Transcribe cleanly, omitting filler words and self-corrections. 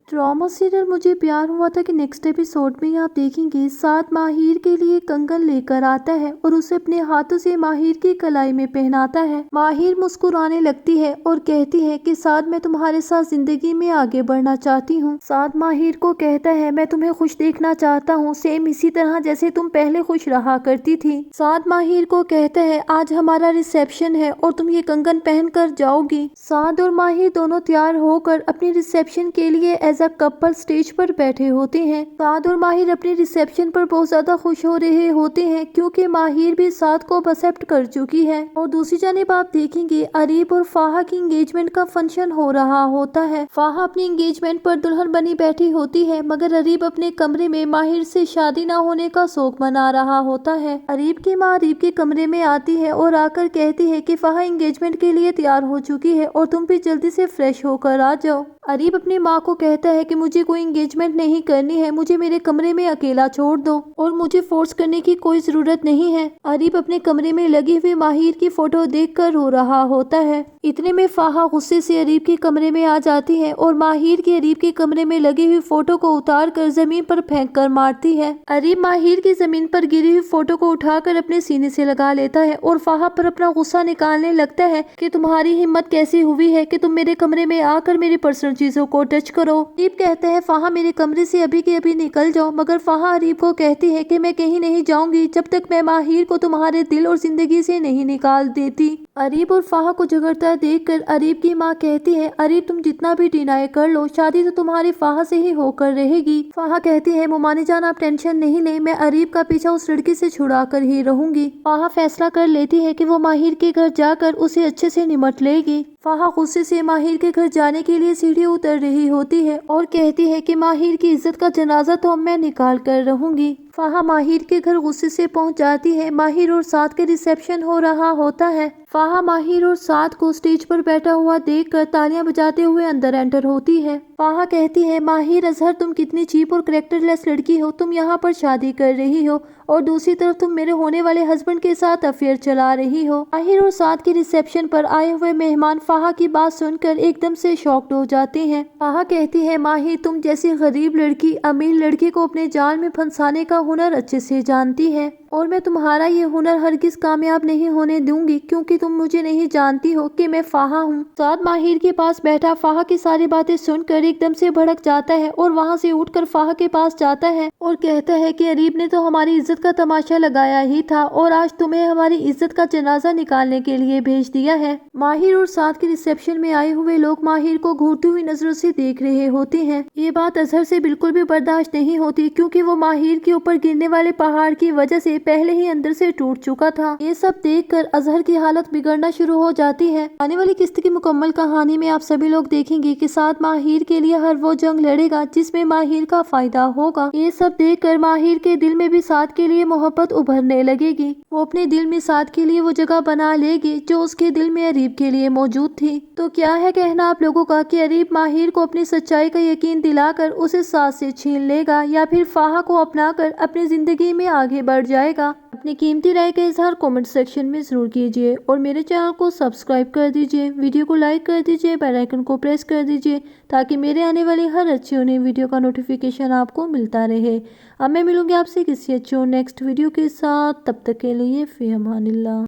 Drama serial मुझे प्यार हुआ था कि नेक्स्ट एपिसोड में आप देखेंगे साद माहिर के लिए कंगन लेकर आता है और उसे अपने हाथों से माहिर की कलाई में पहनाता है। माहिर मुस्कुराने लगती है और कहती है कि साद मैं तुम्हारे साथ जिंदगी में आगे बढ़ना चाहती हूँ। साद माहिर को कहता है मैं तुम्हें खुश देखना चाहता हूँ, सेम इसी तरह जैसे तुम पहले खुश रहा करती थी। साद माहिर को कहता है आज हमारा रिसेप्शन है और तुम ये कंगन पहन कर जाओगी। साद और माहिर दोनों तैयार होकर अपने रिसेप्शन के लिए एज अ कपल स्टेज पर बैठे होते हैं। साद और माहिर अपने रिसेप्शन पर बहुत ज्यादा खुश हो रहे होते हैं क्योंकि माहिर भी साद को एक्सेप्ट कर चुकी है। और दूसरी जानिब आप देखेंगे अरीब और फाहा की एंगेजमेंट का फंक्शन हो रहा होता है। फाहा अपनी एंगेजमेंट पर दुल्हन बनी बैठी होती है मगर अरीब अपने कमरे में माहिर से शादी न होने का शोक मना रहा होता है। अरीब की माँ अरीब के कमरे में आती है और आकर कहती है कि फाहा एंगेजमेंट के लिए तैयार हो चुकी है और तुम भी जल्दी से फ्रेश होकर आ जाओ। अरीब अपनी माँ को कहता है कि मुझे कोई एंगेजमेंट नहीं करनी है, मुझे मेरे कमरे में अकेला छोड़ दो और मुझे फोर्स करने की कोई जरूरत नहीं है। अरीब अपने कमरे में लगी हुई माहिर की फोटो देखकर रो रहा होता है। इतने में फाहा गुस्से से अरीब के कमरे में आ जाती है और माहिर की अरीब के कमरे में लगी हुई फोटो को उतार कर जमीन पर फेंक कर मारती है। अरीब माहिर की जमीन पर गिरी हुई फोटो को उठाकर अपने सीने से लगा लेता है और फाहा पर अपना गुस्सा निकालने लगता है कि तुम्हारी हिम्मत कैसी हुई है कि तुम मेरे कमरे में आकर मेरी पर्सनल चीजों को टच करो। अरीब कहता है फाहा मेरे कमरे से अभी के अभी निकल जाओ, मगर फाहा अरीब को कहती है कि मैं कहीं नहीं जाऊंगी जब तक मैं माहिर को तुम्हारे दिल और जिंदगी से नहीं निकाल देती। अरीब और फाहा को झगड़ता देखकर अरीब की माँ कहती है अरीब तुम जितना भी डिनाई कर लो शादी तो तुम्हारी फाहा से ही होकर रहेगी। फाहा कहती है मुमानी जान आप टेंशन नहीं ले, मैं अरीब का पीछा उस लड़की से छुड़ा कर ही रहूंगी। फाहा फैसला कर लेती है कि वो माहिर के घर जाकर उसे अच्छे से निमट लेगी। फाहा गुस्से से माहिर के घर जाने के लिए सीढ़ी उतर रही होती है और कहती है कि माहिर की इज्जत का जनाजा तो अब मैं निकाल कर रहूंगी। फाहा माहिर के घर गुस्से से पहुंच जाती है। माहिर और साद के रिसेप्शन हो रहा होता है। फाहा माहिर और साद को स्टेज पर बैठा हुआ देखकर तालियां बजाते हुए अंदर एंटर होती है। फाहा कहती है माहिर अजहर तुम कितनी चीप और करेक्टरलेस लड़की हो, तुम यहाँ पर शादी कर रही हो और दूसरी तरफ तुम मेरे होने वाले हस्बैंड के साथ अफेयर चला रही हो। माहिर और साद के रिसेप्शन पर आए हुए मेहमान फाहा की बात सुनकर एकदम से शॉक्ड हो जाते हैं। फाहा कहती है माहिर तुम जैसी गरीब लड़की अमीर लड़की को अपने जाल में फंसाने का हुनर अच्छे से जानती है और मैं तुम्हारा ये हुनर हरगिज कामयाब नहीं होने दूंगी क्योंकि तुम मुझे नहीं जानती हो कि मैं फाहा हूँ। साद माहिर के पास बैठा फाहा की सारी बातें सुनकर एकदम से भड़क जाता है और वहाँ से उठकर फाहा के पास जाता है और कहता है कि अरीब ने तो हमारी इज्जत का तमाशा लगाया ही था और आज तुम्हें हमारी इज्जत का जनाजा निकालने के लिए भेज दिया है। माहिर और साद के रिसेप्शन में आए हुए लोग माहिर को घूरती हुई नजरों से देख रहे होते हैं। ये बात अजहर से बिल्कुल भी बर्दाश्त नहीं होती क्योंकि वो माहिर के ऊपर गिरने वाले पहाड़ की वजह से पहले ही अंदर से टूट चुका था। ये सब देखकर अजहर की हालत बिगड़ना शुरू हो जाती है। आने वाली किस्त की मुकम्मल कहानी में आप सभी लोग देखेंगे कि साद माहिर के लिए हर वो जंग लड़ेगा जिसमें माहिर का फायदा होगा। ये सब देखकर माहिर के दिल में भी साद के लिए मोहब्बत उभरने लगेगी। वो अपने दिल में साद के लिए वो जगह बना लेगी जो उसके दिल में अरीब के लिए मौजूद थी। तो क्या है कहना आप लोगों का कि अरीब माहिर को अपनी सच्चाई का यकीन दिलाकर उसे साद से छीन लेगा या फिर फाहा को अपनाकर अपनी जिंदगी में आगे बढ़ जाएगा? अपनी कीमती राय का इजहार कमेंट सेक्शन में जरूर कीजिए और मेरे चैनल को सब्सक्राइब कर दीजिए, वीडियो को लाइक कर दीजिए, बेल आइकन को प्रेस कर दीजिए ताकि मेरे आने वाली हर अच्छी और नई वीडियो का नोटिफिकेशन आपको मिलता रहे। अब मैं मिलूंगी आपसे किसी अच्छी और नेक्स्ट वीडियो के साथ, तब तक के लिए फी अमानिल्लाह।